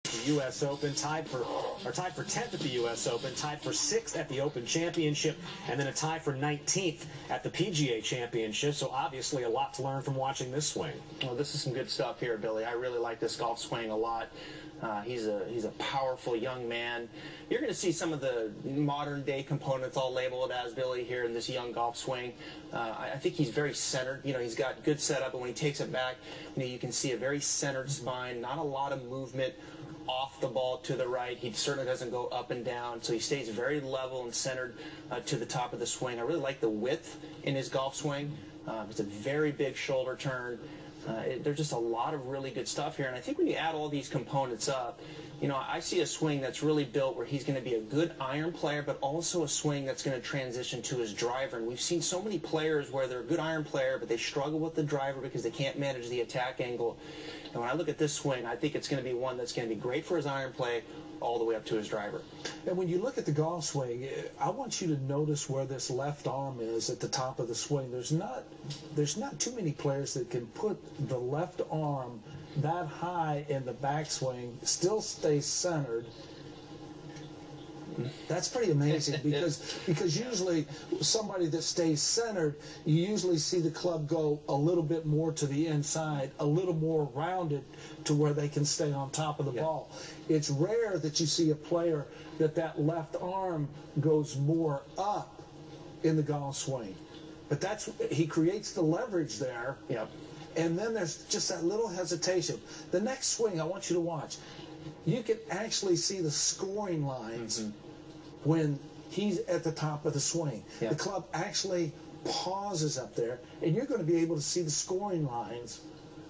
The U.S. Open, tied for 10th at the U.S. Open, tied for 6th at the Open Championship, and then a tie for 19th at the PGA Championship. So obviously a lot to learn from watching this swing. Well, this is some good stuff here, Billy. I really like this golf swing a lot. He's a powerful young man. You're going to see some of the modern day components all labeled as Billy here in this young golf swing. I think he's very centered. He's got good setup, and when he takes it back, you can see a very centered spine, not a lot of movement off the ball to the right. He certainly doesn't go up and down, so he stays very level and centered to the top of the swing. I really like the width in his golf swing. It's a very big shoulder turn. There's just a lot of really good stuff here, and I think when you add all these components up, I see a swing that's really built where he's going to be a good iron player, but also a swing that's going to transition to his driver. And we've seen so many players where they're a good iron player, but they struggle with the driver because they can't manage the attack angle. And when I look at this swing, I think it's going to be one that's going to be great for his iron play all the way up to his driver. And when you look at the golf swing, I want you to notice where this left arm is at the top of the swing. There's not too many players that can put the left arm that high in the backswing, still stay centered. That's pretty amazing because usually somebody that stays centered, you usually see the club go a little bit more to the inside, a little more rounded to where they can stay on top of the ball. It's rare that you see a player that left arm goes more up in the golf swing. But he creates the leverage there. Yep. And then there's just that little hesitation. The next swing I want you to watch, you can actually see the scoring lines when he's at the top of the swing. Yeah. The club actually pauses up there, and you're going to be able to see the scoring lines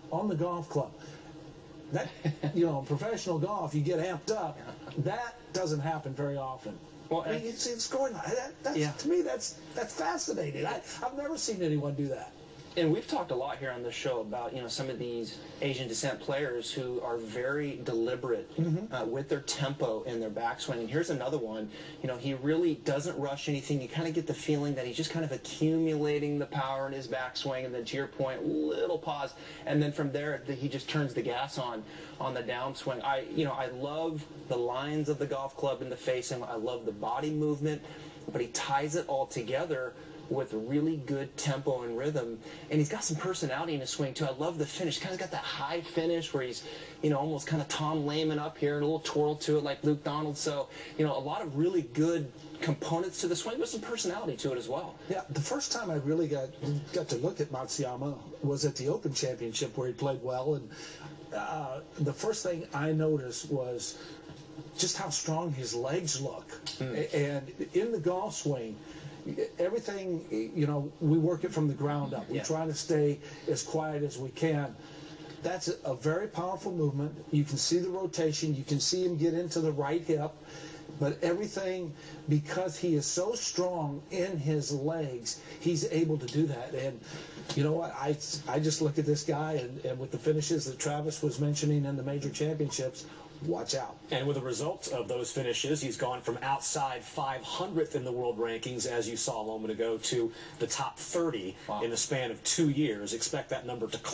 on the golf club. That, in professional golf, you get amped up. That doesn't happen very often. Well, you see the scoring line. To me, that's fascinating. I've never seen anyone do that. And we've talked a lot here on this show about, some of these Asian descent players who are very deliberate with their tempo and their backswing. And here's another one. He really doesn't rush anything. You kind of get the feeling that he's just kind of accumulating the power in his backswing. And then to your point, little pause. And then from there, he just turns the gas on the downswing. I love the lines of the golf club in the facing. I love the body movement. But he ties it all together with really good tempo and rhythm, and he's got some personality in his swing too. I love the finish. Kind of got that high finish where he's, almost kind of Tom Lehman up here, and a little twirl to it like Luke Donald. So, a lot of really good components to the swing, but some personality to it as well. Yeah, the first time I really got to look at Matsuyama was at the Open Championship where he played well, and the first thing I noticed was just how strong his legs look. And in the golf swing, everything, we work it from the ground up. We try to stay as quiet as we can. That's a very powerful movement. You can see the rotation. You can see him get into the right hip. But everything, because he is so strong in his legs, he's able to do that. And you know what? I just look at this guy, and with the finishes that Travis was mentioning in the major championships, watch out. And with the results of those finishes, he's gone from outside 500th in the world rankings, as you saw a moment ago, to the top 30 in the span of 2 years. Expect that number to climb.